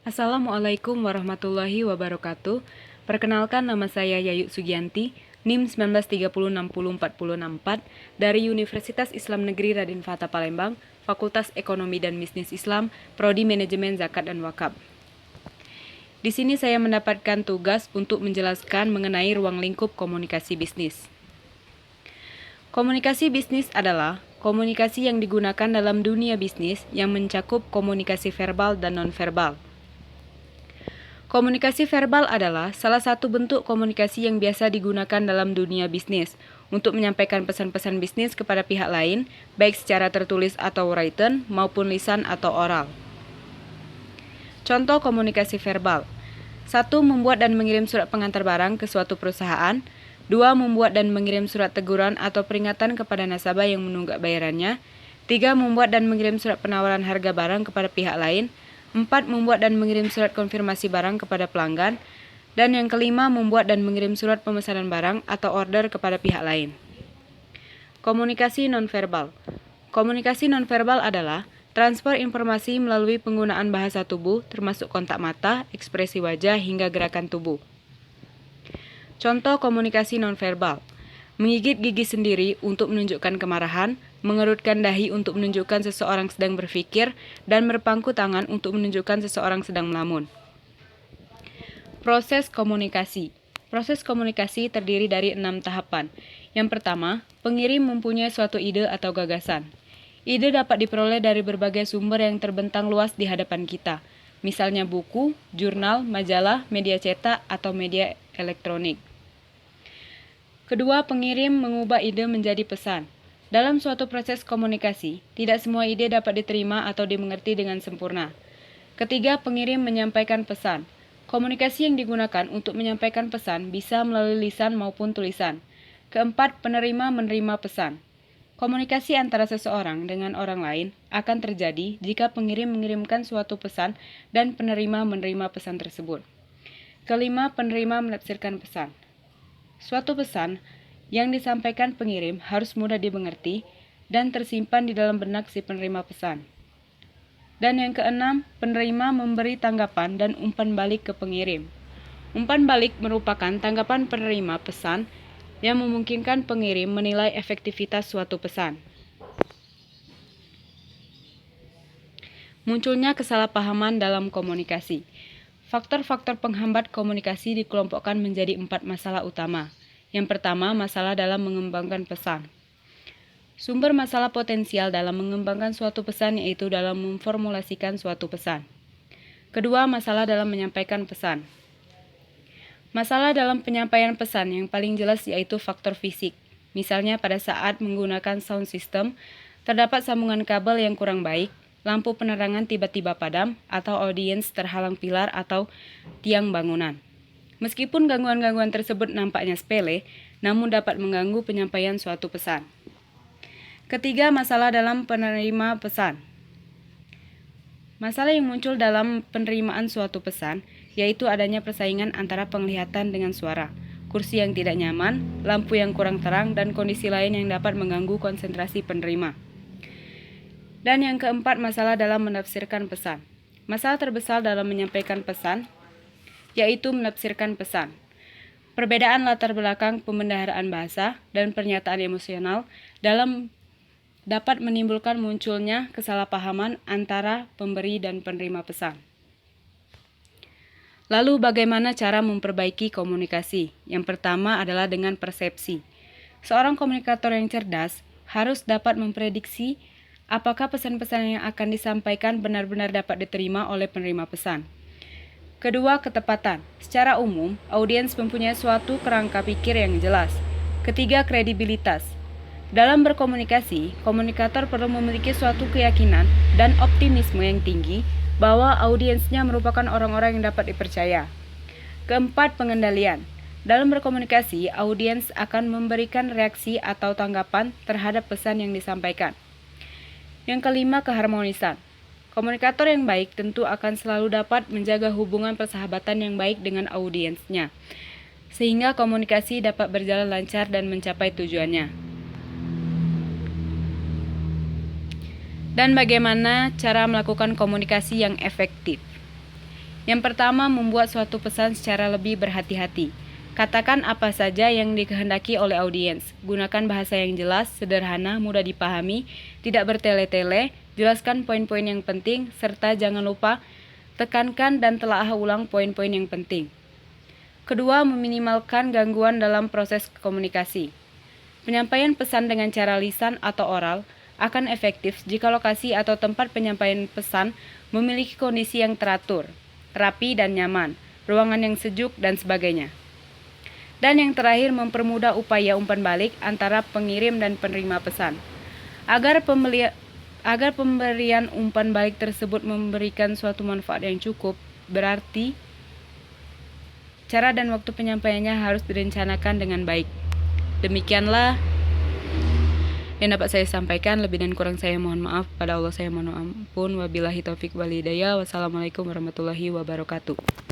Assalamualaikum warahmatullahi wabarakatuh. Perkenalkan, nama saya Yayu Sugianti, NIM 1930604064 dari Universitas Islam Negeri Raden Fatah Palembang, Fakultas Ekonomi dan Bisnis Islam, Prodi Manajemen Zakat dan Wakaf. Di sini saya mendapatkan tugas untuk menjelaskan mengenai ruang lingkup komunikasi bisnis. Komunikasi bisnis adalah komunikasi yang digunakan dalam dunia bisnis yang mencakup komunikasi verbal dan nonverbal. Komunikasi verbal adalah salah satu bentuk komunikasi yang biasa digunakan dalam dunia bisnis untuk menyampaikan pesan-pesan bisnis kepada pihak lain, baik secara tertulis atau written maupun lisan atau oral. Contoh komunikasi verbal. 1. Membuat dan mengirim surat pengantar barang ke suatu perusahaan. 2. Membuat dan mengirim surat teguran atau peringatan kepada nasabah yang menunggak bayarannya. 3. Membuat dan mengirim surat penawaran harga barang kepada pihak lain. 4. Membuat dan mengirim surat konfirmasi barang kepada pelanggan. Dan yang kelima, membuat dan mengirim surat pemesanan barang atau order kepada pihak lain. Komunikasi nonverbal. Komunikasi nonverbal adalah transfer informasi melalui penggunaan bahasa tubuh, termasuk kontak mata, ekspresi wajah, hingga gerakan tubuh. Contoh komunikasi nonverbal. Menggigit gigi sendiri untuk menunjukkan kemarahan, mengerutkan dahi untuk menunjukkan seseorang sedang berpikir, dan berpangku tangan untuk menunjukkan seseorang sedang melamun. Proses komunikasi. Proses komunikasi terdiri dari 6 tahapan. Yang pertama, pengirim mempunyai suatu ide atau gagasan. Ide dapat diperoleh dari berbagai sumber yang terbentang luas di hadapan kita, misalnya buku, jurnal, majalah, media cetak, atau media elektronik. Kedua, pengirim mengubah ide menjadi pesan. Dalam suatu proses komunikasi, tidak semua ide dapat diterima atau dimengerti dengan sempurna. Ketiga, pengirim menyampaikan pesan. Komunikasi yang digunakan untuk menyampaikan pesan bisa melalui lisan maupun tulisan. Keempat, penerima menerima pesan. Komunikasi antara seseorang dengan orang lain akan terjadi jika pengirim mengirimkan suatu pesan dan penerima menerima pesan tersebut. Kelima, penerima menafsirkan pesan. Suatu pesan yang disampaikan pengirim harus mudah dimengerti dan tersimpan di dalam benak si penerima pesan. Dan yang keenam, penerima memberi tanggapan dan umpan balik ke pengirim. Umpan balik merupakan tanggapan penerima pesan yang memungkinkan pengirim menilai efektivitas suatu pesan. Munculnya kesalahpahaman dalam komunikasi. Faktor-faktor penghambat komunikasi dikelompokkan menjadi 4 masalah utama. Yang pertama, masalah dalam mengembangkan pesan. Sumber masalah potensial dalam mengembangkan suatu pesan yaitu dalam memformulasikan suatu pesan. Kedua, masalah dalam menyampaikan pesan. Masalah dalam penyampaian pesan yang paling jelas yaitu faktor fisik. Misalnya pada saat menggunakan sound system, terdapat sambungan kabel yang kurang baik, lampu penerangan tiba-tiba padam, atau audiens terhalang pilar atau tiang bangunan. Meskipun gangguan-gangguan tersebut nampaknya sepele, namun dapat mengganggu penyampaian suatu pesan. Ketiga, masalah dalam penerima pesan. Masalah yang muncul dalam penerimaan suatu pesan, yaitu adanya persaingan antara penglihatan dengan suara, kursi yang tidak nyaman, lampu yang kurang terang, dan kondisi lain yang dapat mengganggu konsentrasi penerima. Dan yang keempat, masalah dalam menafsirkan pesan. Masalah terbesar dalam menyampaikan pesan, yaitu menafsirkan pesan. Perbedaan latar belakang pembendaharaan bahasa dan pernyataan emosional dapat menimbulkan munculnya kesalahpahaman antara pemberi dan penerima pesan. Lalu bagaimana cara memperbaiki komunikasi? Yang pertama adalah dengan persepsi. Seorang komunikator yang cerdas harus dapat memprediksi apakah pesan-pesan yang akan disampaikan benar-benar dapat diterima oleh penerima pesan. Kedua, ketepatan. Secara umum, audiens mempunyai suatu kerangka pikir yang jelas. Ketiga, kredibilitas. Dalam berkomunikasi, komunikator perlu memiliki suatu keyakinan dan optimisme yang tinggi bahwa audiensnya merupakan orang-orang yang dapat dipercaya. Keempat, pengendalian. Dalam berkomunikasi, audiens akan memberikan reaksi atau tanggapan terhadap pesan yang disampaikan. Yang kelima, keharmonisan. Komunikator yang baik tentu akan selalu dapat menjaga hubungan persahabatan yang baik dengan audiensnya, sehingga komunikasi dapat berjalan lancar dan mencapai tujuannya. Dan bagaimana cara melakukan komunikasi yang efektif? Yang pertama, membuat suatu pesan secara lebih berhati-hati. Katakan apa saja yang dikehendaki oleh audiens. Gunakan bahasa yang jelas, sederhana, mudah dipahami, tidak bertele-tele, jelaskan poin-poin yang penting, serta jangan lupa tekankan dan telaah ulang poin-poin yang penting. Kedua, meminimalkan gangguan dalam proses komunikasi. Penyampaian pesan dengan cara lisan atau oral akan efektif jika lokasi atau tempat penyampaian pesan memiliki kondisi yang teratur, rapi dan nyaman, ruangan yang sejuk, dan sebagainya. Dan yang terakhir, mempermudah upaya umpan balik antara pengirim dan penerima pesan. Agar pemberian umpan balik tersebut memberikan suatu manfaat yang cukup, berarti cara dan waktu penyampaiannya harus direncanakan dengan baik. Demikianlah yang dapat saya sampaikan. Lebih dan kurang saya mohon maaf. Pada Allah saya mohon ampun. Wabillahi taufik wal hidayah. Wassalamualaikum warahmatullahi wabarakatuh.